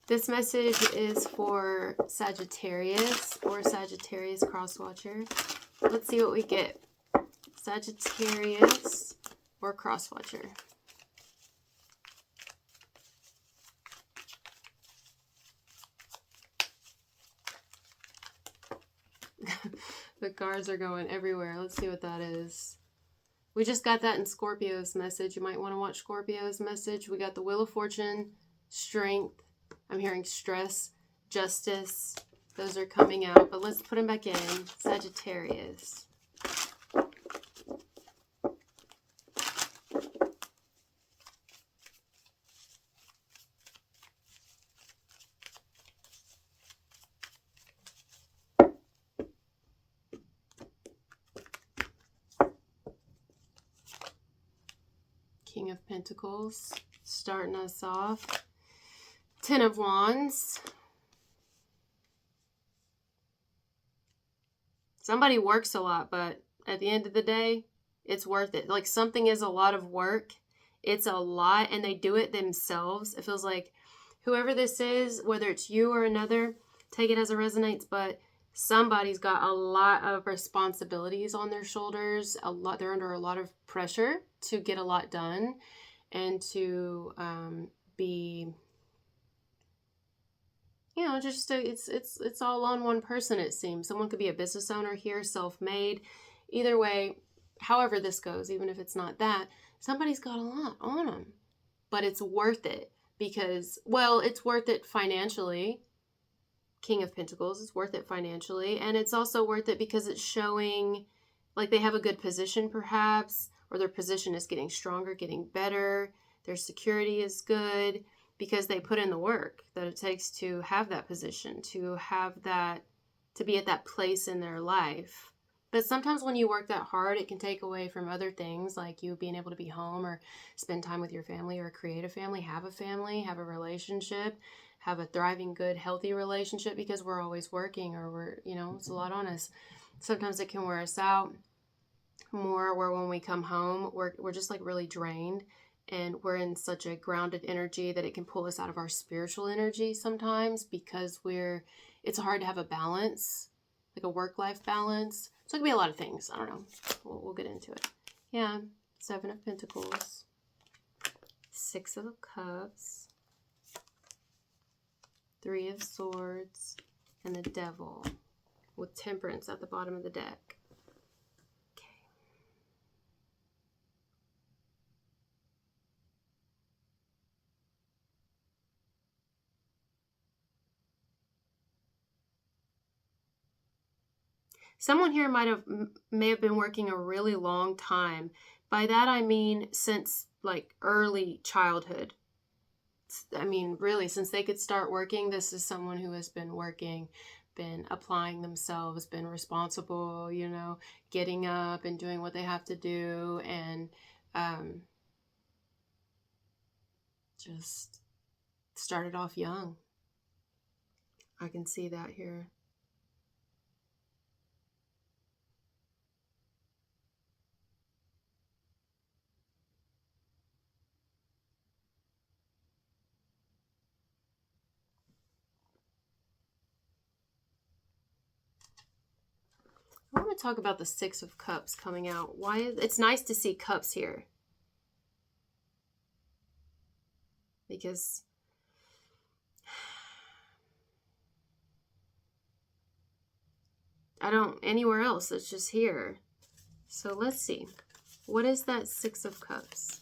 This message is for Sagittarius or Sagittarius cross-watcher. Let's see what we get. Sagittarius or cross-watcher. The cards are going everywhere. Let's see what that is. We just got that in Scorpio's message. You might want to watch Scorpio's message. We got the Wheel of Fortune, Strength. I'm hearing stress, justice. Those are coming out. But let's put them back in. Sagittarius. King of Pentacles, starting us off. Ten of Wands. Somebody works a lot, but at the end of the day, it's worth it. Like something is a lot of work. It's a lot, and they do it themselves. It feels like whoever this is, whether it's you or another, take it as it resonates, but somebody's got a lot of responsibilities on their shoulders. They're under a lot of pressure to get a lot done and to be, you know, just it's all on one person, it seems. Someone could be a business owner here, self-made. Either way, however this goes, even if it's not that, somebody's got a lot on them. But it's worth it because, well, it's worth it financially. King of Pentacles, it's worth it financially. And it's also worth it because it's showing like they have a good position perhaps, or their position is getting stronger, getting better. Their security is good because they put in the work that it takes to have that position, to have that, to be at that place in their life. But sometimes when you work that hard, it can take away from other things like you being able to be home or spend time with your family or create a family, have a relationship, have a thriving, good, healthy relationship because we're always working or we're, you know, it's a lot on us. Sometimes it can wear us out more where when we come home, we're just like really drained and we're in such a grounded energy that it can pull us out of our spiritual energy sometimes because it's hard to have a balance, like a work-life balance. So it could be a lot of things. I don't know. We'll get into it. Yeah. Seven of Pentacles. Six of Cups. Three of Swords. And the Devil. With Temperance at the bottom of the deck. Okay. Someone here may have been working a really long time. By that I mean since like early childhood. I mean, really, since they could start working, this is someone who has been working, been applying themselves, been responsible, you know, getting up and doing what they have to do, and just started off young. I can see that here. I want to talk about the Six of Cups coming out. It's nice to see cups here. Because I don't anywhere else, it's just here. So let's see. What is that Six of Cups?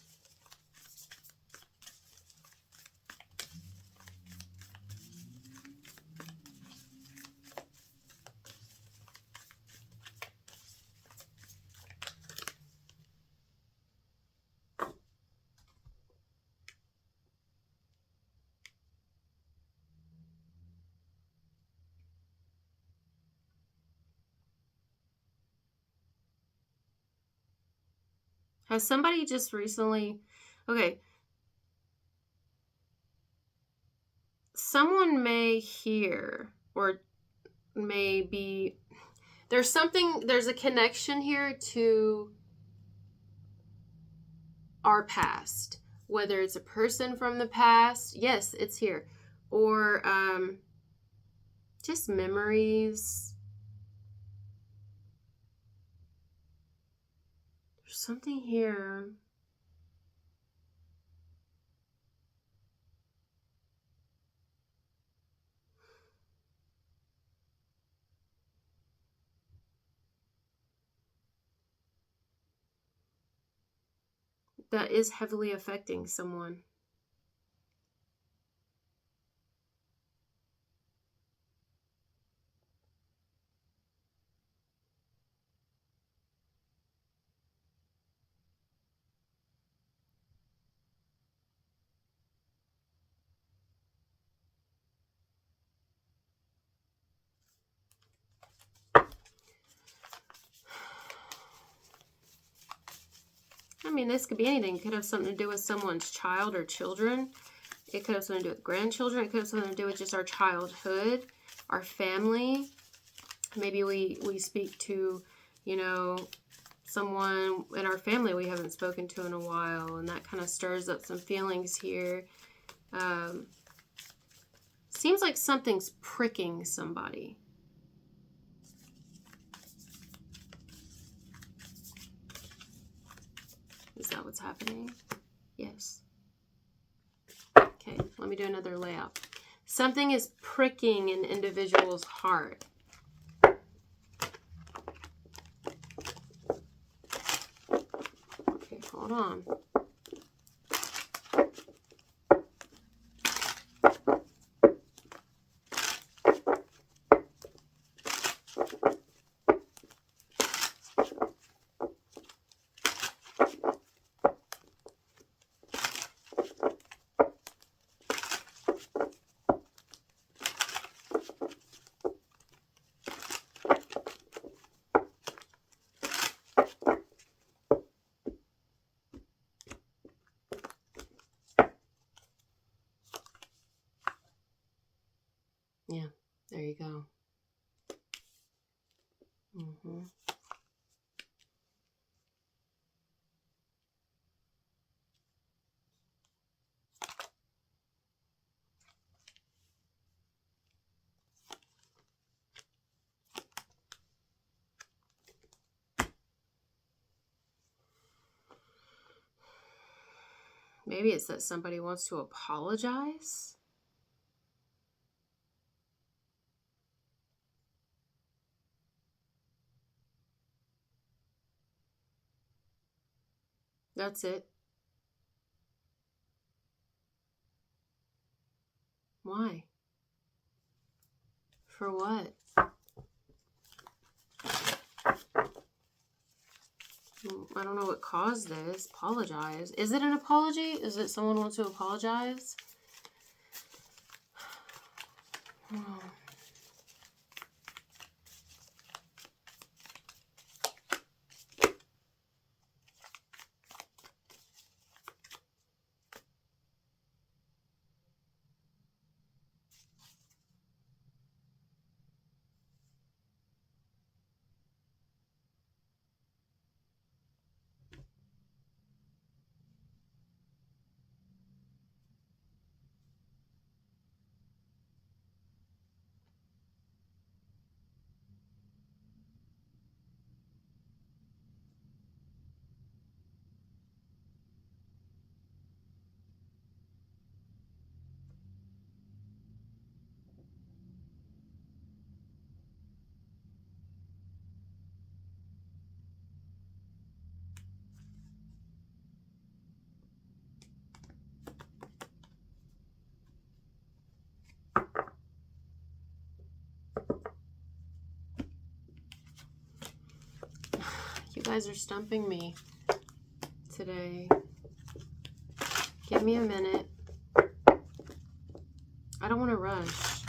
Has somebody just recently, okay, someone may hear or maybe there's a connection here to our past, whether it's a person from the past. Yes, it's here. or just memories. There's something here. That is heavily affecting someone. I mean, this could be anything. It could have something to do with someone's child or children. It could have something to do with grandchildren. It could have something to do with just our childhood, our family. Maybe we speak to, you know, someone in our family we haven't spoken to in a while, and that kind of stirs up some feelings here. Seems like something's pricking somebody. Is that what's happening? Yes. Okay, let me do another layout. Something is pricking an individual's heart. Okay, hold on. Yeah, there you go. Maybe it's that somebody wants to apologize. That's it. Why? For what? I don't know what caused this. Apologize. Is it an apology? Is it someone wants to apologize? Oh. You guys are stumping me today. Give me a minute. I don't want to rush.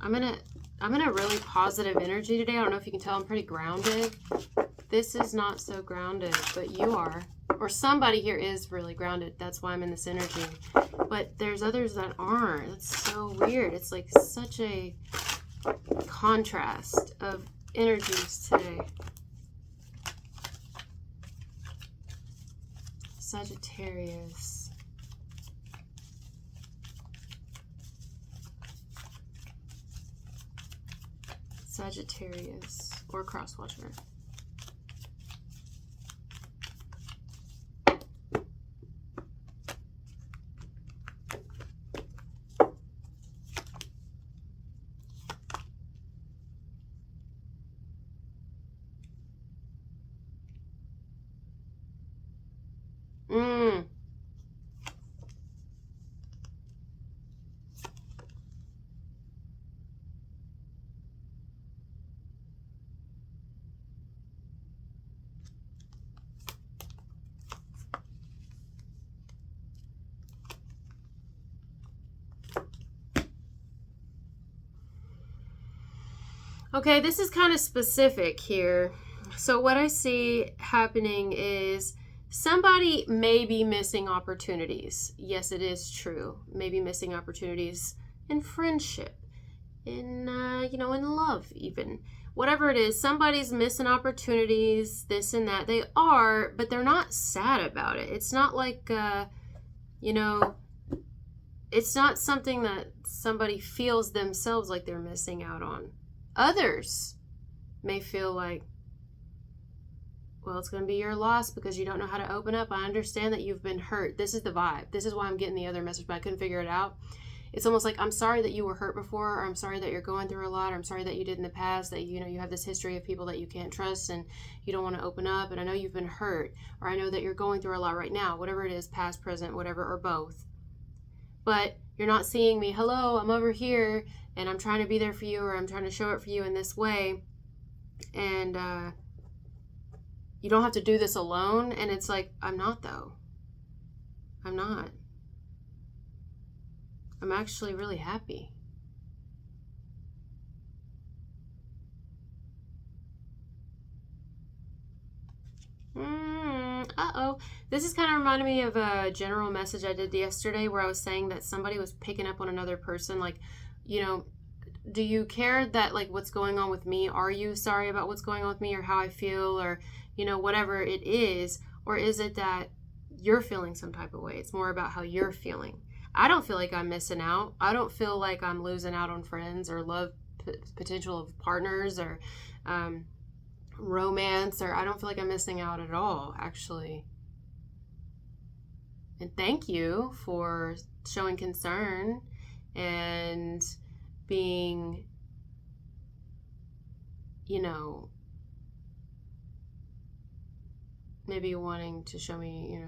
I'm in a really positive energy today. I don't know if you can tell I'm pretty grounded. This is not so grounded, but you are. Or somebody here is really grounded. That's why I'm in this energy. But there's others that aren't. That's so weird. It's like such a contrast of energies today. Sagittarius. Sagittarius or cross-watcher. Okay, this is kind of specific here. So what I see happening is somebody may be missing opportunities. Yes, it is true. Maybe missing opportunities in friendship, in, in love even. Whatever it is, somebody's missing opportunities, this and that. They are, but they're not sad about it. It's not like, it's not something that somebody feels themselves like they're missing out on. Others may feel like, well, it's going to be your loss because you don't know how to open up. I understand that you've been hurt. This is the vibe. This is why I'm getting the other message, but I couldn't figure it out. It's almost like, I'm sorry that you were hurt before, or I'm sorry that you're going through a lot, or I'm sorry that you did in the past, that, you have this history of people that you can't trust and you don't want to open up, and I know you've been hurt, or I know that you're going through a lot right now, whatever it is, past, present, whatever, or both. But you're not seeing me, hello, I'm over here, and I'm trying to be there for you, or I'm trying to show it for you in this way, and you don't have to do this alone. And it's like, I'm not, though. I'm not. I'm actually really happy. Uh-oh. This is kind of reminding me of a general message I did yesterday where I was saying that somebody was picking up on another person. Like, do you care that, like, what's going on with me? Are you sorry about what's going on with me or how I feel, or, whatever it is? Or is it that you're feeling some type of way? It's more about how you're feeling. I don't feel like I'm missing out. I don't feel like I'm losing out on friends or love potential of partners or romance, or I don't feel like I'm missing out at all, actually. And thank you for showing concern and being, maybe wanting to show me,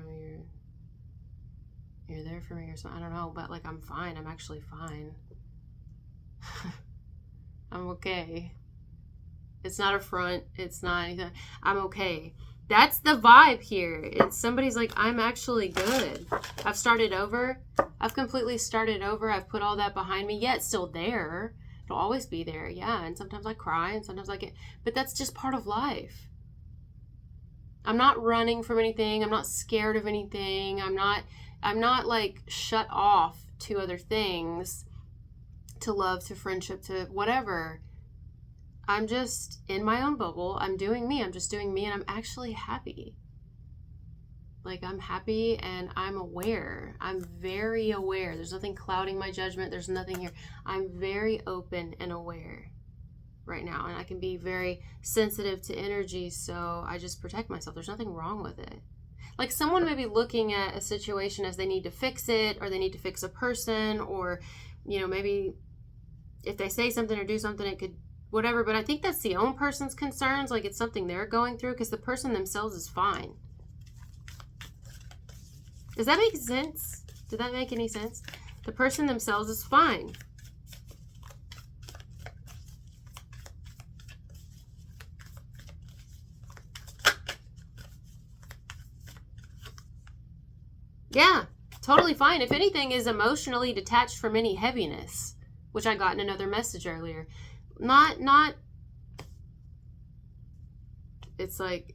you're there for me or something. I don't know, but like, I'm fine. I'm actually fine. I'm okay. It's not a front. It's not anything. I'm okay. That's the vibe here. It's somebody's like, I'm actually good. I've started over. I've completely started over. I've put all that behind me. Yeah, it's still there. It'll always be there. Yeah, and sometimes I cry and sometimes I get, but that's just part of life. I'm not running from anything. I'm not scared of anything. I'm not like shut off to other things, to love, to friendship, to whatever. I'm just in my own bubble. I'm doing me. I'm just doing me, and I'm actually happy. Like, I'm happy and I'm aware. I'm very aware. There's nothing clouding my judgment. There's nothing here. I'm very open and aware right now, and I can be very sensitive to energy, so I just protect myself. There's nothing wrong with it. Like, someone may be looking at a situation as they need to fix it, or they need to fix a person, or, maybe if they say something or do something, it could whatever, but I think that's the own person's concerns, like it's something they're going through, because the person themselves is fine. Does that make sense? Did that make any sense? The person themselves is fine. Yeah, totally fine. If anything, is emotionally detached from any heaviness, which I got in another message earlier. Not, it's like,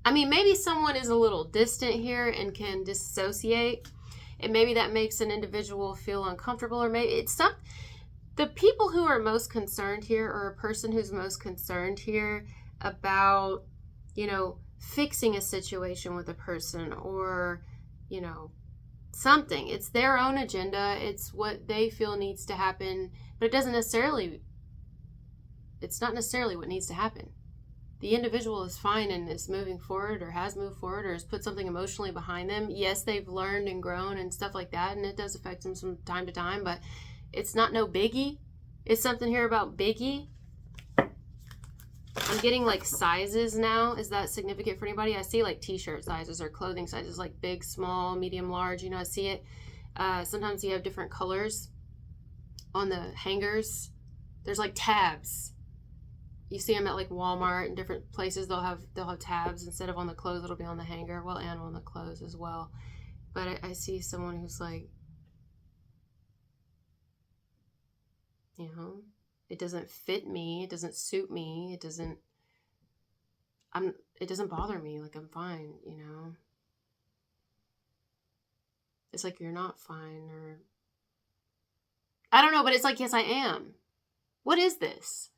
I mean, maybe someone is a little distant here and can disassociate, and maybe that makes an individual feel uncomfortable, or maybe it's not. The people who are most concerned here, or a person who's most concerned here about, fixing a situation with a person, or, something. It's their own agenda. It's what they feel needs to happen, but it's not necessarily what needs to happen. The individual is fine and is moving forward or has moved forward or has put something emotionally behind them. Yes, they've learned and grown and stuff like that, and it does affect them from time to time, but it's not no biggie. Is something here about biggie? I'm getting like sizes now. Is that significant for anybody? I see like t-shirt sizes or clothing sizes, like big, small, medium, large. You know, I see it. Sometimes you have different colors on the hangers. There's like tabs. You see them at like Walmart and different places. They'll have tabs instead of on the clothes. It'll be on the hanger. Well, and on the clothes as well. But I see someone who's like, you know, it doesn't fit me. It doesn't suit me. It doesn't bother me. Like, I'm fine, you know. It's like, you're not fine, or I don't know, but it's like, yes, I am. What is this?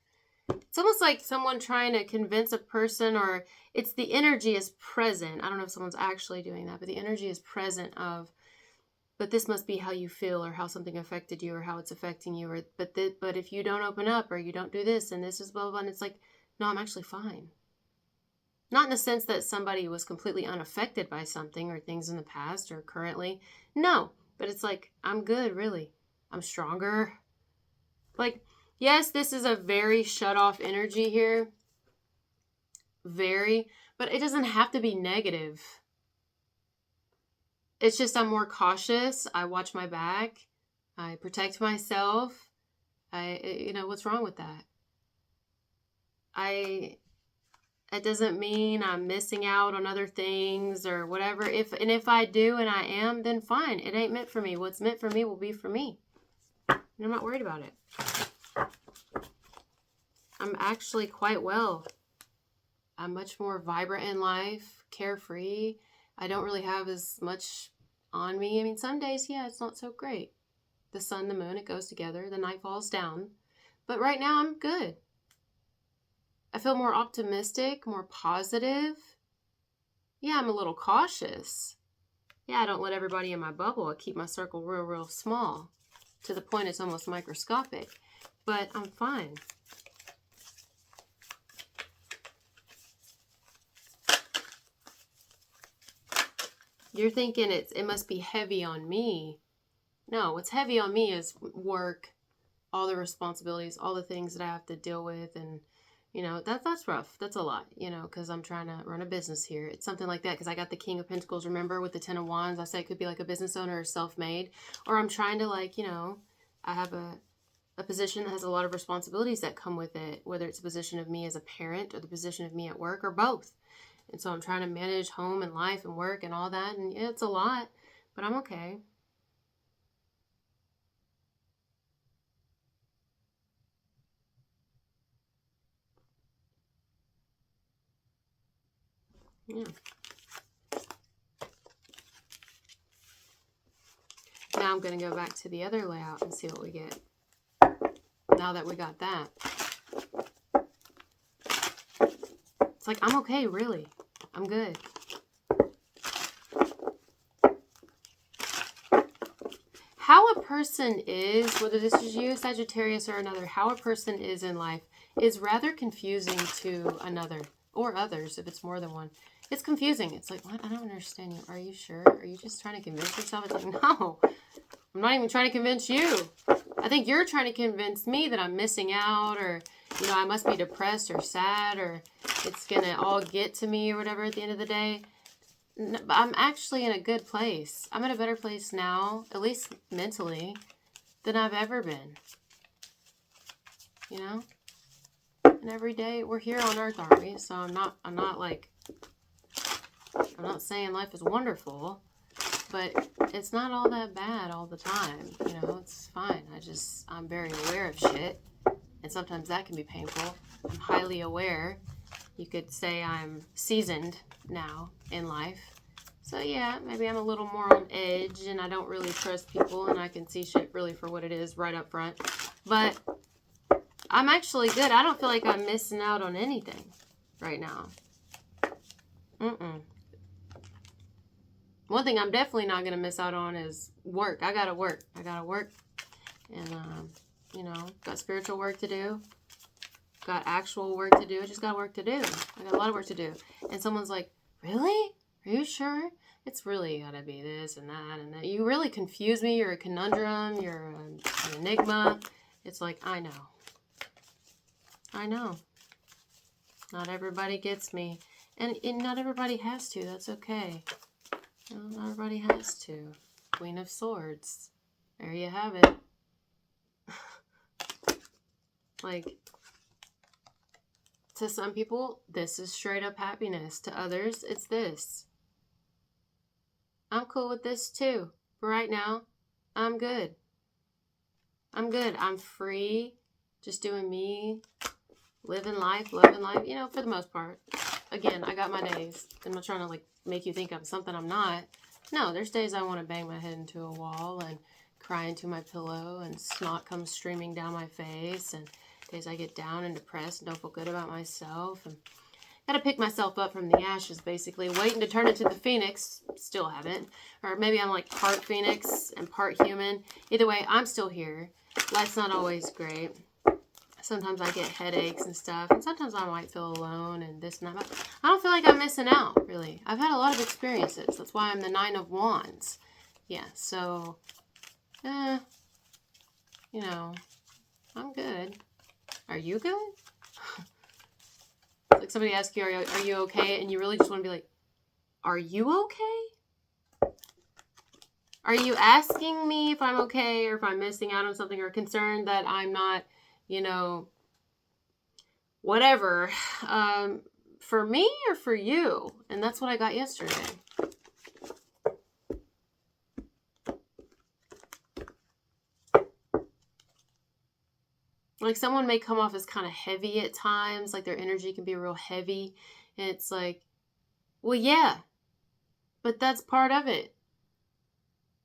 It's almost like someone trying to convince a person, or it's the energy is present. I don't know if someone's actually doing that, but the energy is present of, but this must be how you feel, or how something affected you, or how it's affecting you, or but if you don't open up, or you don't do this, and this is blah, blah, blah, and it's like, no, I'm actually fine. Not in the sense that somebody was completely unaffected by something or things in the past or currently. No, but it's like, I'm good, really. I'm stronger. Like, yes, this is a very shut off energy here. Very, but it doesn't have to be negative. It's just I'm more cautious. I watch my back. I protect myself. What's wrong with that? It doesn't mean I'm missing out on other things or whatever. If I do and I am, then fine. It ain't meant for me. What's meant for me will be for me. And I'm not worried about it. I'm actually quite well. I'm much more vibrant in life, carefree. I don't really have as much on me. I mean, some days, yeah, it's not so great. The sun, the moon, it goes together. The night falls down. But right now, I'm good. I feel more optimistic, more positive. Yeah, I'm a little cautious. Yeah, I don't let everybody in my bubble. I keep my circle real, real small. To the point it's almost microscopic. But I'm fine. You're thinking it must be heavy on me. No, what's heavy on me is work, all the responsibilities, all the things that I have to deal with, and you know, that's rough. That's a lot, you know, because I'm trying to run a business here. It's something like that, because I got the King of Pentacles, remember, with the Ten of Wands. I said it could be like a business owner or self-made, or I'm trying to, like, you know, I have a position that has a lot of responsibilities that come with it, whether it's a position of me as a parent or the position of me at work or both. And so I'm trying to manage home and life and work and all that. And yeah, it's a lot, but I'm okay. Yeah. Now I'm going to go back to the other layout and see what we get. Now that we got that. It's like, I'm okay, really. I'm good. How a person is, whether this is you, Sagittarius, or another, how a person is in life is rather confusing to another, or others, if it's more than one. It's confusing. It's like, what? I don't understand you. Are you sure? Are you just trying to convince yourself? It's like, no, I'm not even trying to convince you. I think you're trying to convince me that I'm missing out, or, you know, I must be depressed or sad, or it's going to all get to me or whatever at the end of the day. I'm actually in a good place. I'm in a better place now, at least mentally, than I've ever been. You know? And every day we're here on Earth, aren't we? So I'm not saying life is wonderful, but it's not all that bad all the time. You know, it's fine. I'm very aware of shit, and sometimes that can be painful. I'm highly aware. You could say I'm seasoned now in life. So yeah, maybe I'm a little more on edge, and I don't really trust people, and I can see shit really for what it is right up front. But I'm actually good. I don't feel like I'm missing out on anything right now. One thing I'm definitely not going to miss out on is work. I got to work. And, got spiritual work to do. Got actual work to do. I just got work to do. I got a lot of work to do. And someone's like, really? Are you sure? It's really got to be this and that and that. You really confuse me. You're a conundrum. You're an enigma. It's like, I know. Not everybody gets me. And not everybody has to. That's okay. Not everybody has to. Queen of Swords. There you have it. Like, to some people, this is straight up happiness. To others, it's this. I'm cool with this too. But right now, I'm good. I'm free. Just doing me. Living life, loving life. For the most part. Again, I got my days. I'm not trying to, make you think I'm something I'm not. No, there's days I want to bang my head into a wall and cry into my pillow and snot comes streaming down my face, and days I get down and depressed and don't feel good about myself, and gotta pick myself up from the ashes, basically, waiting to turn into the phoenix. Still haven't. Or maybe I'm like part phoenix and part human. Either way, I'm still here. Life's not always great. Sometimes I get headaches and stuff, and sometimes I might feel alone and this and that, but I don't feel like I'm missing out, really. I've had a lot of experiences. That's why I'm the 9 of Wands. Yeah, so, I'm good. Are you good? Like somebody asks you, are you okay? And you really just want to be like, are you okay? Are you asking me if I'm okay or if I'm missing out on something, or concerned that I'm not, whatever, for me or for you? And that's what I got yesterday. Like, someone may come off as kind of heavy at times, like their energy can be real heavy, and it's like, well, yeah, but that's part of it.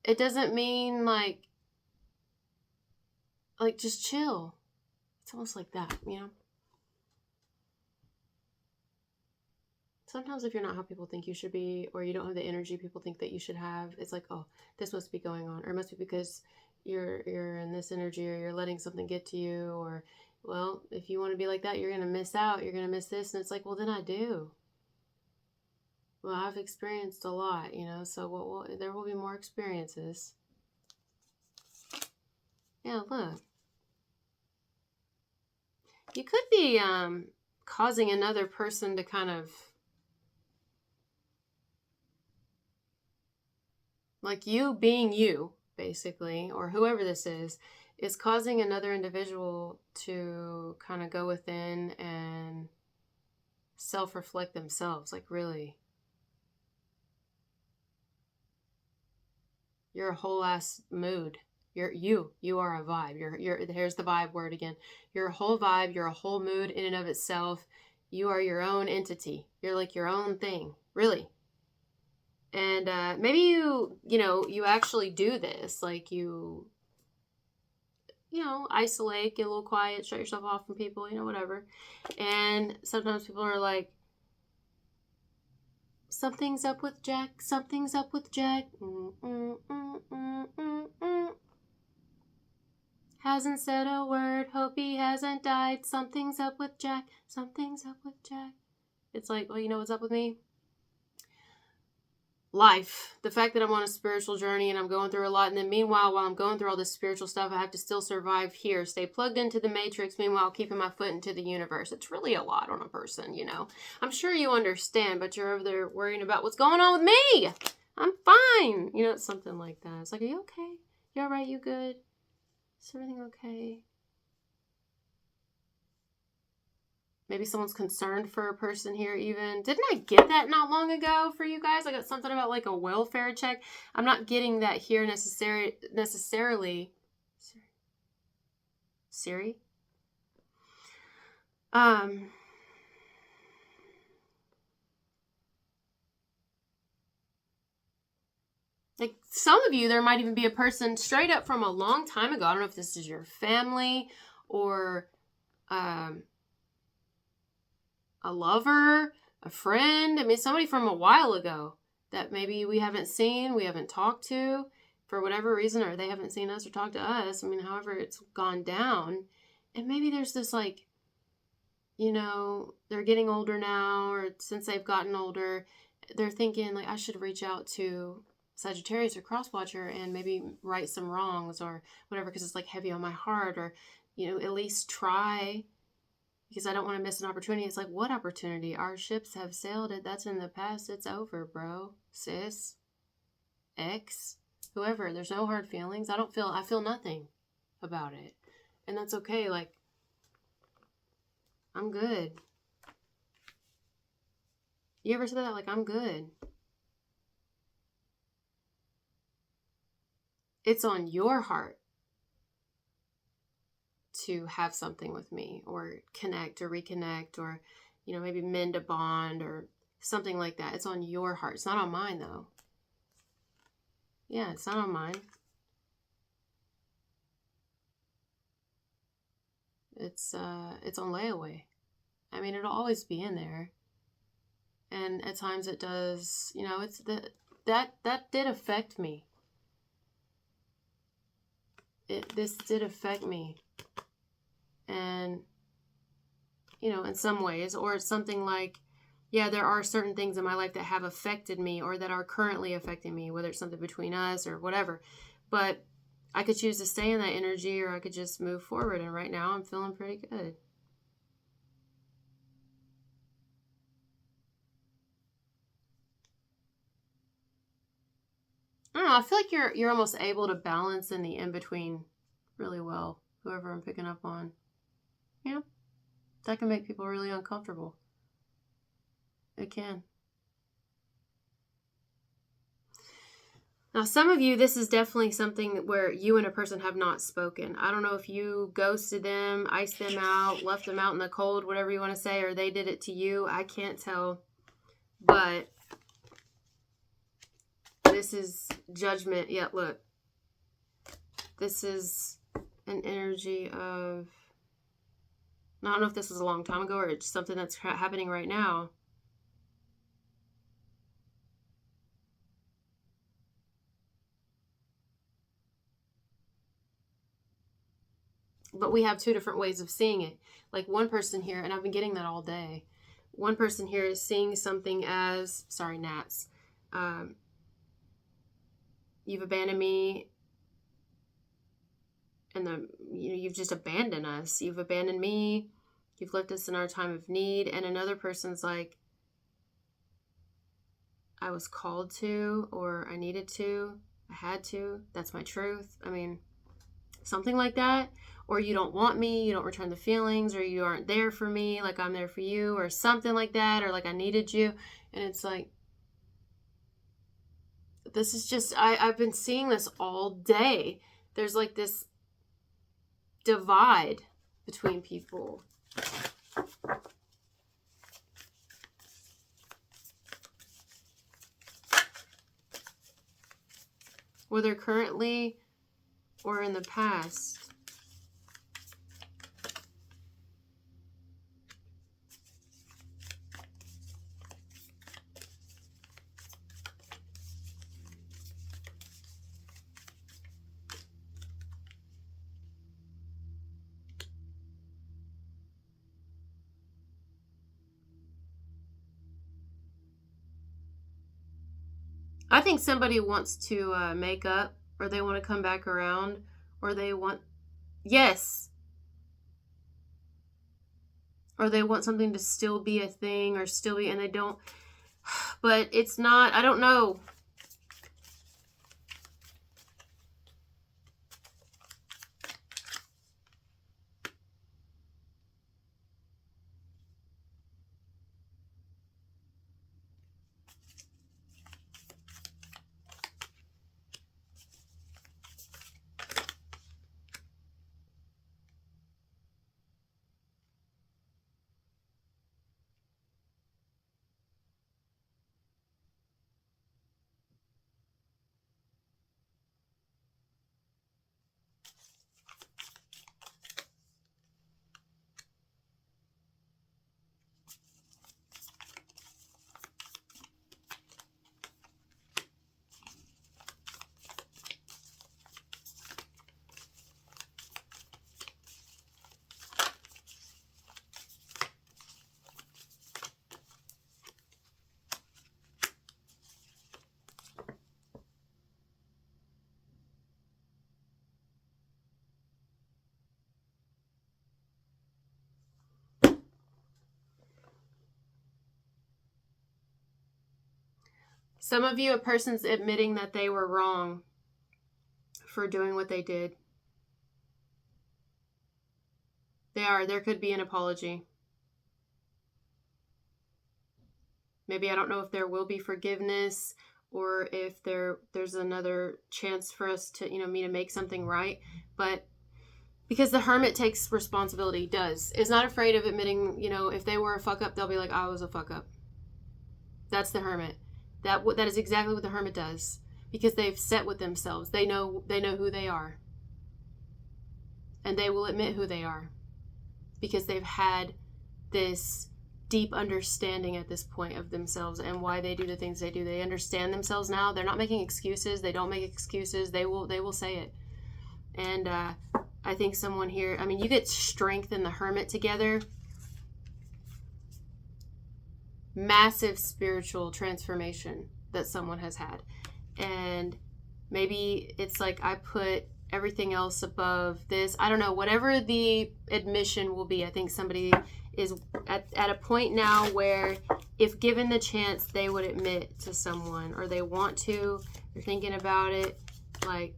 It doesn't mean like just chill. It's almost like that, Sometimes if you're not how people think you should be, or you don't have the energy people think that you should have, it's like, oh, this must be going on. Or it must be because you're in this energy, or you're letting something get to you, or, well, if you want to be like that, you're going to miss out. You're going to miss this. And it's like, well, then I do. Well, I've experienced a lot, so there will be more experiences. Yeah, look. You could be causing another person to kind of, like, you being you, basically, or whoever this is causing another individual to kind of go within and self-reflect themselves. Like, really, you're a whole ass mood. You are a vibe. Here's the vibe word again. You're a whole vibe. You're a whole mood in and of itself. You are your own entity. You're like your own thing, really. And maybe you actually do this, like you isolate, get a little quiet, shut yourself off from people, whatever. And sometimes people are like, something's up with Jack, something's up with Jack. Hasn't said a word, hope he hasn't died. Something's up with Jack, something's up with Jack. It's like, well, you know what's up with me? Life. The fact that I'm on a spiritual journey and I'm going through a lot, and then meanwhile, while I'm going through all this spiritual stuff, I have to still survive here, stay plugged into the matrix, meanwhile keeping my foot into the universe. It's really a lot on a person, I'm sure you understand, but you're over there worrying about what's going on with me. I'm fine. It's something like that. It's like, are you okay? You all right? You good? Is everything okay? Maybe someone's concerned for a person here even. Didn't I get that not long ago for you guys? I got something about like a welfare check. I'm not getting that here necessarily. Siri? Like some of you, there might even be a person straight up from a long time ago. I don't know if this is your family or a lover, a friend. I mean, somebody from a while ago that maybe we haven't seen, we haven't talked to for whatever reason, or they haven't seen us or talked to us. I mean, however it's gone down. And maybe there's this like, they're getting older now, or since they've gotten older, they're thinking like, I should reach out to Sagittarius or Crosswatcher and maybe right some wrongs or whatever, because it's like heavy on my heart, or, at least try, because I don't want to miss an opportunity. It's like, what opportunity? Our ships have sailed it. That's in the past. It's over, bro, sis, ex, whoever. There's no hard feelings. I feel nothing about it. And that's okay. Like, I'm good. You ever said that? Like, I'm good. It's on your heart to have something with me, or connect or reconnect, or, maybe mend a bond or something like that. It's on your heart. It's not on mine, though. Yeah, it's not on mine. It's on layaway. I mean, it'll always be in there. And at times it does, that did affect me. This did affect me. And, in some ways, or it's something like, yeah, there are certain things in my life that have affected me or that are currently affecting me, whether it's something between us or whatever. But I could choose to stay in that energy, or I could just move forward. And right now I'm feeling pretty good. I don't know. I feel like you're almost able to balance in the in-between really well, whoever I'm picking up on. Yeah. That can make people really uncomfortable. It can. Now, some of you, this is definitely something where you and a person have not spoken. I don't know if you ghosted them, iced them out, left them out in the cold, whatever you want to say, or they did it to you. I can't tell. But this is judgment. Yeah, look. This is an energy of... I don't know if this was a long time ago or it's something that's happening right now. But we have two different ways of seeing it. Like one person here, and I've been getting that all day. One person here is seeing something as, sorry, gnats. You've abandoned me, and you've just abandoned us. You've abandoned me. You've left us in our time of need. And another person's like, I was called to, or I needed to, I had to. That's my truth. I mean, something like that. Or you don't want me, you don't return the feelings, or you aren't there for me like I'm there for you, or something like that, or like I needed you. And it's like, this is just, I've been seeing this all day. There's like this divide between people. Whether currently or in the past. I think somebody wants to make up, or they want to come back around, or they want, yes, or they want something to still be a thing, or still be, and they don't, but it's not, I don't know. Some of you, a person's admitting that they were wrong for doing what they did. They are. There could be an apology. Maybe I don't know if there will be forgiveness or if there's another chance for us to, me to make something right. But because the hermit takes responsibility, is not afraid of admitting, if they were a fuck up, they'll be like, I was a fuck up. That's the hermit. That is exactly what the hermit does, because they've set with themselves. They know who they are. And they will admit who they are because they've had this deep understanding at this point of themselves and why they do the things they do. They understand themselves now. They're not making excuses. They don't make excuses. They will say it. And I think someone here, you get strength and the hermit together. Massive spiritual transformation that someone has had. And maybe it's like I put everything else above this. I don't know. Whatever the admission will be, I think somebody is at a point now where if given the chance, they would admit to someone, or they want to, they're thinking about it, like,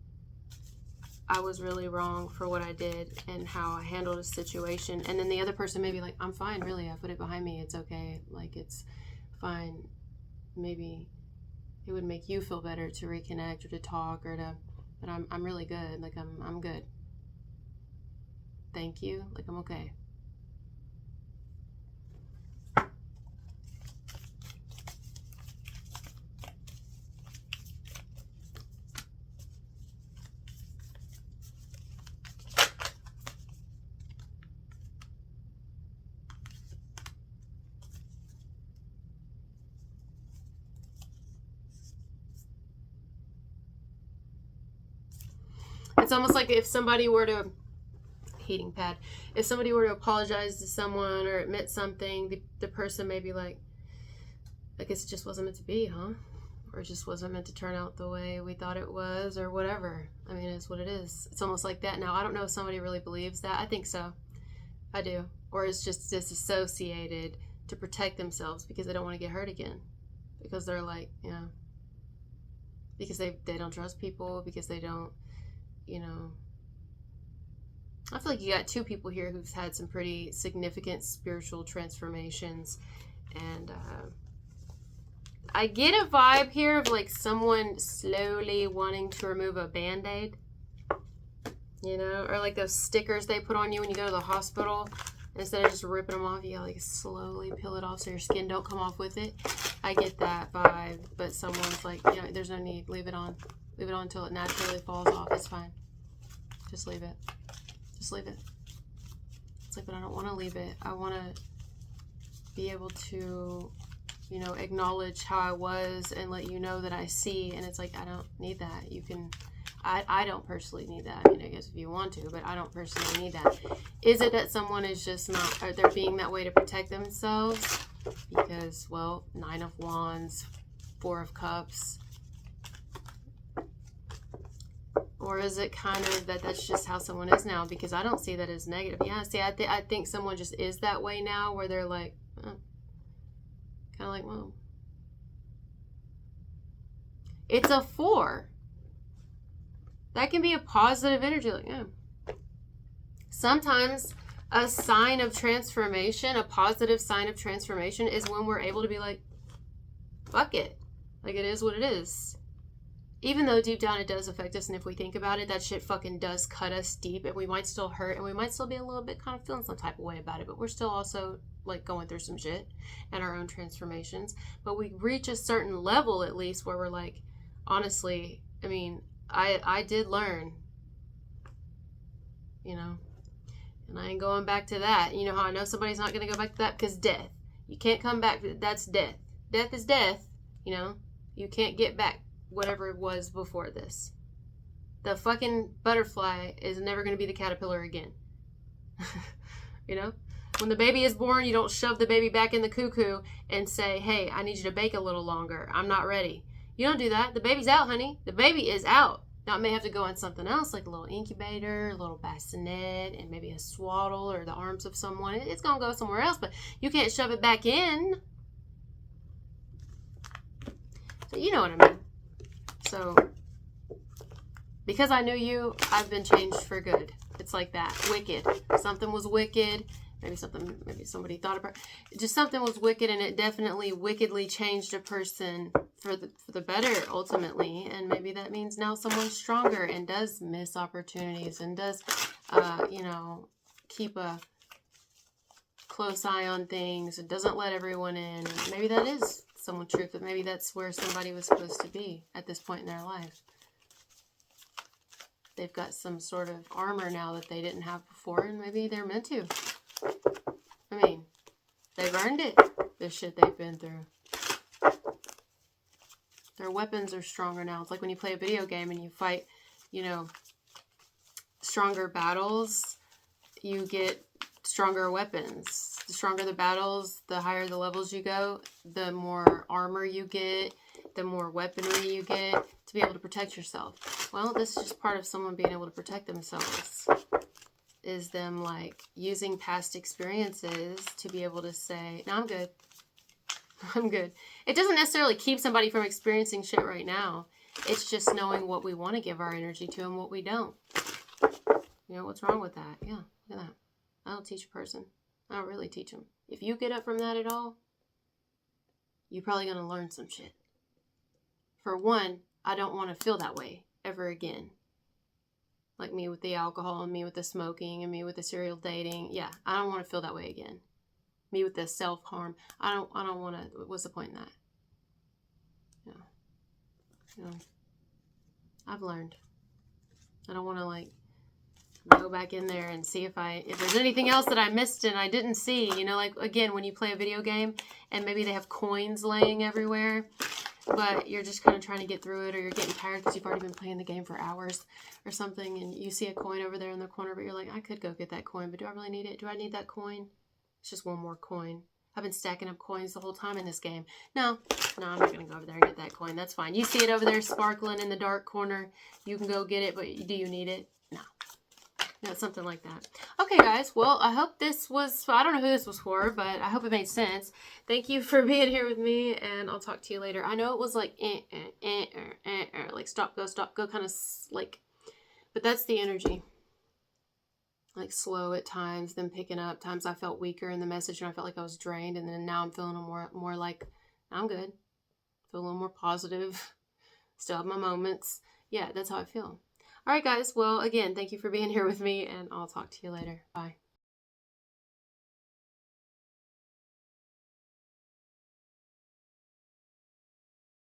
I was really wrong for what I did and how I handled a situation. And then the other person may be like, I'm fine, really. I put it behind me. It's okay. Like, it's fine. Maybe it would make you feel better to reconnect or to talk but I'm really good. Like, I'm good. Thank you. Like, I'm okay. It's almost like if somebody were to, if somebody were to apologize to someone or admit something, the person may be like, I guess it just wasn't meant to be, huh? Or it just wasn't meant to turn out the way we thought it was, or whatever. It's what it is. It's almost like that now. I don't know if somebody really believes that. I think so. I do. Or it's just disassociated to protect themselves because they don't want to get hurt again. Because they're like, because they don't trust people, because they don't, I feel like you got two people here who've had some pretty significant spiritual transformations, and I get a vibe here of like someone slowly wanting to remove a band-aid, or like those stickers they put on you when you go to the hospital. Instead of just ripping them off, you gotta like slowly peel it off so your skin don't come off with it. I get that vibe, but someone's like, there's no need, leave it on. Leave it on until it naturally falls off. It's fine. Just leave it. Just leave it. It's like, but I don't want to leave it. I want to be able to, acknowledge how I was and let you know that I see. And it's like, I don't need that. You can, I don't personally need that. I guess if you want to, but I don't personally need that. Is it that someone is just not, or they're being that way to protect themselves? Because, well, 9 of Wands, 4 of Cups. Or is it kind of that's just how someone is now? Because I don't see that as negative. Yeah, see, I think someone just is that way now, where they're like, kind of like, well, it's a 4. That can be a positive energy. Like, sometimes a sign of transformation, a positive sign of transformation, is when we're able to be like, fuck it. Like, it is what it is. Even though deep down it does affect us, and if we think about it, that shit fucking does cut us deep, and we might still hurt, and we might still be a little bit kind of feeling some type of way about it, but we're still also like going through some shit and our own transformations. But we reach a certain level, at least, where we're like, honestly, I did learn, and I ain't going back to that. You know how I know somebody's not going to go back to that? Because death. You can't come back. That's death. Death is death. You can't get back whatever it was before this. The fucking butterfly is never going to be the caterpillar again. When the baby is born, you don't shove the baby back in the cuckoo and say, hey, I need you to bake a little longer. I'm not ready. You don't do that. The baby's out, honey. The baby is out. Now, it may have to go on something else, like a little incubator, a little bassinet, and maybe a swaddle or the arms of someone. It's going to go somewhere else, but you can't shove it back in. But you know what I mean. So, because I knew you, I've been changed for good. It's like that. Wicked. Something was wicked. Maybe somebody thought about it. Just something was wicked, and it definitely wickedly changed a person for the better, ultimately. And maybe that means now someone's stronger and does miss opportunities and does, keep a close eye on things and doesn't let everyone in. And maybe that is someone's truth, but maybe that's where somebody was supposed to be at this point in their life. They've got some sort of armor now that they didn't have before, and maybe they're meant to. I mean, they've earned it, this shit they've been through. Their weapons are stronger now. It's like when you play a video game and you fight, stronger battles, you get stronger weapons. The stronger the battles, the higher the levels you go, the more armor you get, the more weaponry you get to be able to protect yourself. Well, this is just part of someone being able to protect themselves. Is them like using past experiences to be able to say, no, I'm good. I'm good. It doesn't necessarily keep somebody from experiencing shit right now. It's just knowing what we want to give our energy to and what we don't. What's wrong with that? Yeah, look at that. I don't teach a person. I don't really teach them. If you get up from that at all, you're probably going to learn some shit. For one, I don't want to feel that way ever again. Like me with the alcohol and me with the smoking and me with the serial dating. Yeah, I don't want to feel that way again. Me with the self-harm. I don't want to. What's the point in that? I've learned. I don't want to go back in there and see if there's anything else that I missed and I didn't see. Again, when you play a video game and maybe they have coins laying everywhere, but you're just kind of trying to get through it, or you're getting tired because you've already been playing the game for hours or something, and you see a coin over there in the corner, but you're like, I could go get that coin, but do I really need it? Do I need that coin? It's just one more coin. I've been stacking up coins the whole time in this game. No, I'm not going to go over there and get that coin. That's fine. You see it over there sparkling in the dark corner. You can go get it, but do you need it? No. Something like that. Okay, guys. Well, I hope this was, I don't know who this was for, but I hope it made sense. Thank you for being here with me, and I'll talk to you later. I know it was like, like stop, go, kind of like, but that's the energy. Like slow at times, then picking up. Times I felt weaker in the message, and I felt like I was drained, and then now I'm feeling more like, I'm good. Feel a little more positive. Still have my moments. Yeah, that's how I feel. All right, guys. Well, again, thank you for being here with me, and I'll talk to you later. Bye.